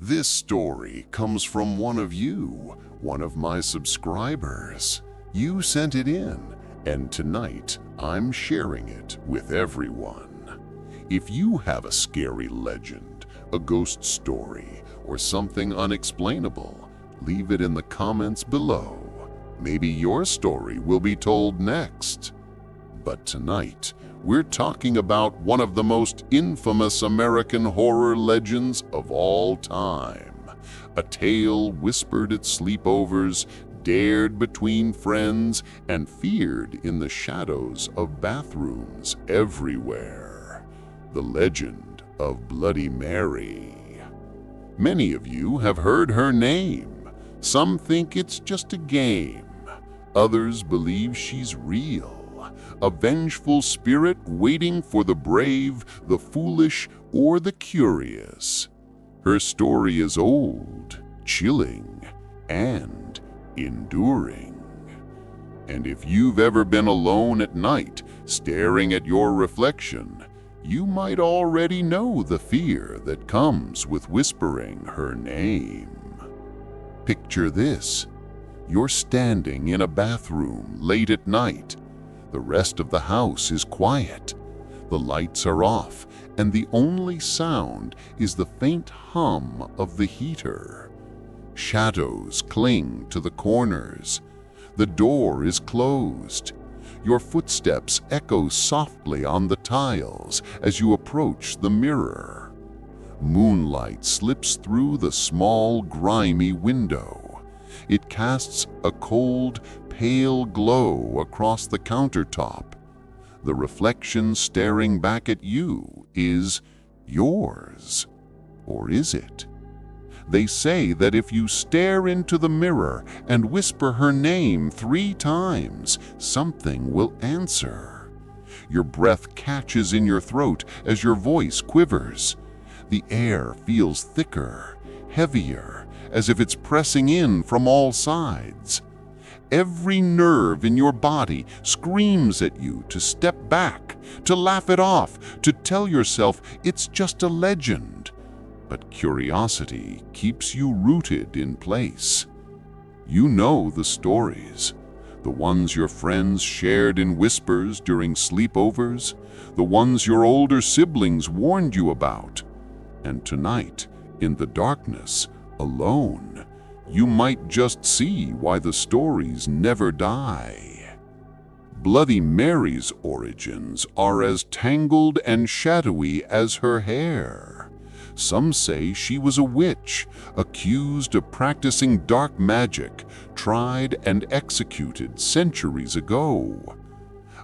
This story comes from one of you, one of my subscribers. You sent it in, and tonight I'm sharing it with everyone. If you have a scary legend, a ghost story, or something unexplainable, leave it in the comments below. Maybe your story will be told next. But tonight, we're talking about one of the most infamous American horror legends of all time. A tale whispered at sleepovers, dared between friends, and feared in the shadows of bathrooms everywhere. The legend of Bloody Mary. Many of you have heard her name. Some think it's just a game. Others believe she's real. A vengeful spirit waiting for the brave, the foolish, or the curious. Her story is old, chilling, and enduring. And if you've ever been alone at night, staring at your reflection, you might already know the fear that comes with whispering her name. Picture this. You're standing in a bathroom late at night. The rest of the house is quiet. The lights are off, and the only sound is the faint hum of the heater. Shadows cling to the corners. The door is closed. Your footsteps echo softly on the tiles as you approach the mirror. Moonlight slips through the small, grimy window. It casts a cold, pale glow across the countertop. The reflection staring back at you is yours. Or is it? They say that if you stare into the mirror and whisper her name 3 times, something will answer. Your breath catches in your throat as your voice quivers. The air feels thicker, heavier, as if it's pressing in from all sides. Every nerve in your body screams at you to step back, to laugh it off, to tell yourself it's just a legend. But curiosity keeps you rooted in place. You know the stories, the ones your friends shared in whispers during sleepovers, the ones your older siblings warned you about. And tonight, in the darkness, alone, you might just see why the stories never die. Bloody Mary's origins are as tangled and shadowy as her hair. Some say she was a witch, accused of practicing dark magic, tried and executed centuries ago.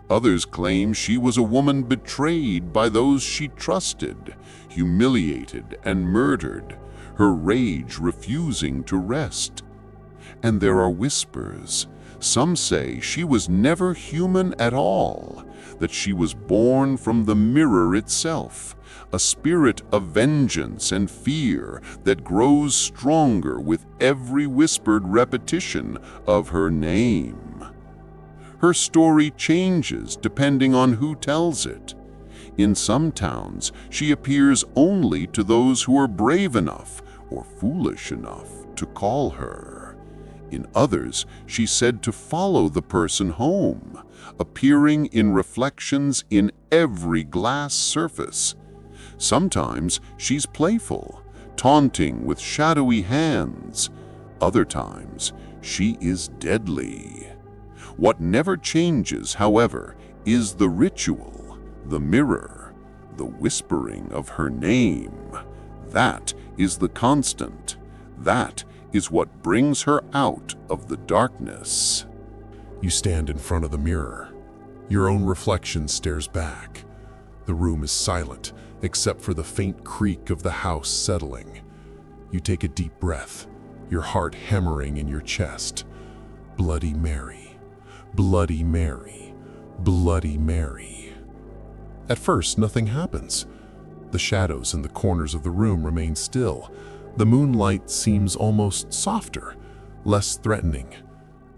Others claim she was a woman betrayed by those she trusted, humiliated and murdered, her rage refusing to rest. And there are whispers. Some say she was never human at all, that she was born from the mirror itself, a spirit of vengeance and fear that grows stronger with every whispered repetition of her name. Her story changes depending on who tells it. In some towns, she appears only to those who are brave enough or foolish enough to call her. In others, she's said to follow the person home, appearing in reflections in every glass surface. Sometimes she's playful, taunting with shadowy hands. Other times, she is deadly. What never changes, however, is the ritual, the mirror, the whispering of her name. That is the constant. That is what brings her out of the darkness. You stand in front of the mirror. Your own reflection stares back. The room is silent, except for the faint creak of the house settling. You take a deep breath, your heart hammering in your chest. Bloody Mary, Bloody Mary, Bloody Mary. At first, nothing happens. The shadows in the corners of the room remain still. The moonlight seems almost softer, less threatening.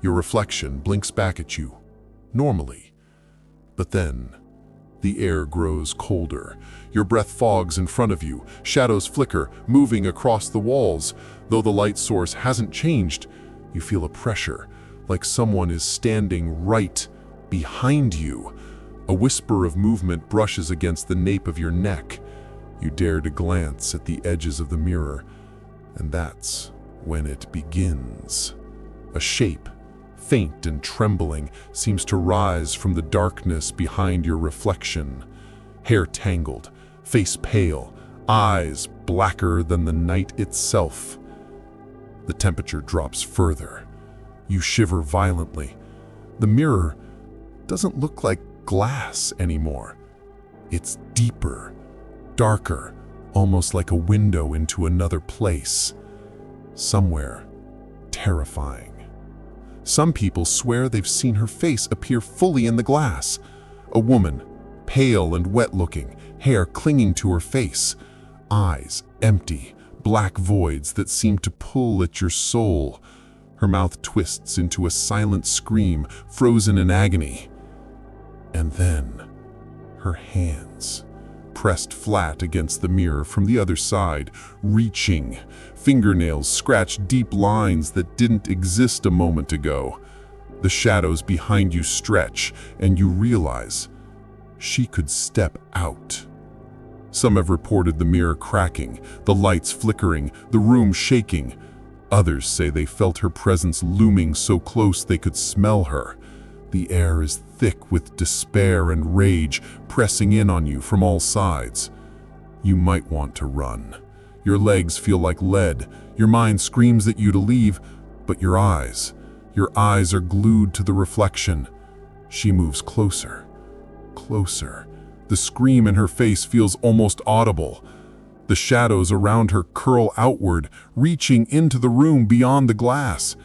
Your reflection blinks back at you, normally. But then, The air grows colder. Your breath fogs in front of you. Shadows flicker, moving across the walls. Though the light source hasn't changed, you feel a pressure, like someone is standing right behind you. A whisper of movement brushes against the nape of your neck. You dare to glance at the edges of the mirror, and that's when it begins. A shape, faint and trembling, seems to rise from the darkness behind your reflection. Hair tangled, face pale, eyes blacker than the night itself. The temperature drops further. You shiver violently. The mirror doesn't look like glass anymore. It's deeper, darker, almost like a window into another place. Somewhere terrifying. Some people swear they've seen her face appear fully in the glass. A woman, pale and wet-looking, hair clinging to her face, eyes empty, black voids that seem to pull at your soul. Her mouth twists into a silent scream, frozen in agony. And then, her hands, pressed flat against the mirror from the other side, reaching. Fingernails scratch deep lines that didn't exist a moment ago. The shadows behind you stretch, and you realize she could step out. Some have reported the mirror cracking, the lights flickering, the room shaking. Others say they felt her presence looming so close they could smell her. The air is thick with despair and rage, pressing in on you from all sides. You might want to run. Your legs feel like lead. Your mind screams at you to leave, but your eyes are glued to the reflection. She moves closer, closer. The scream in her face feels almost audible. The shadows around her curl outward, reaching into the room beyond the glass.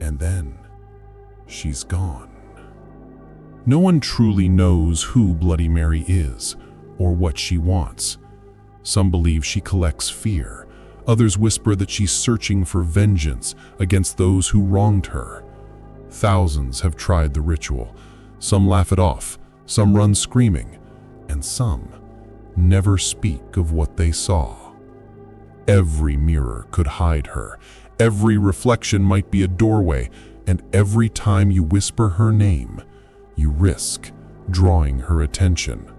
And then, she's gone. No one truly knows who Bloody Mary is, or what she wants. Some believe she collects fear. Others whisper that she's searching for vengeance against those who wronged her. Thousands have tried the ritual. Some laugh it off, some run screaming, and some never speak of what they saw. Every mirror could hide her. Every reflection might be a doorway, and every time you whisper her name, you risk drawing her attention.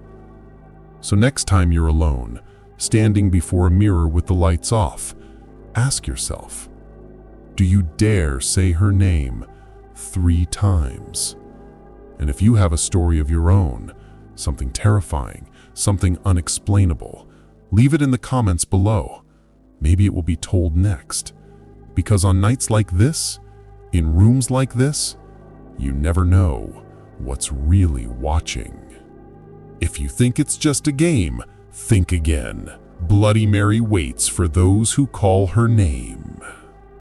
So next time you're alone, standing before a mirror with the lights off, ask yourself, do you dare say her name 3 times? And if you have a story of your own, something terrifying, something unexplainable, leave it in the comments below. Maybe it will be told next. Because on nights like this, in rooms like this, you never know what's really watching. If you think it's just a game, think again. Bloody Mary waits for those who call her name.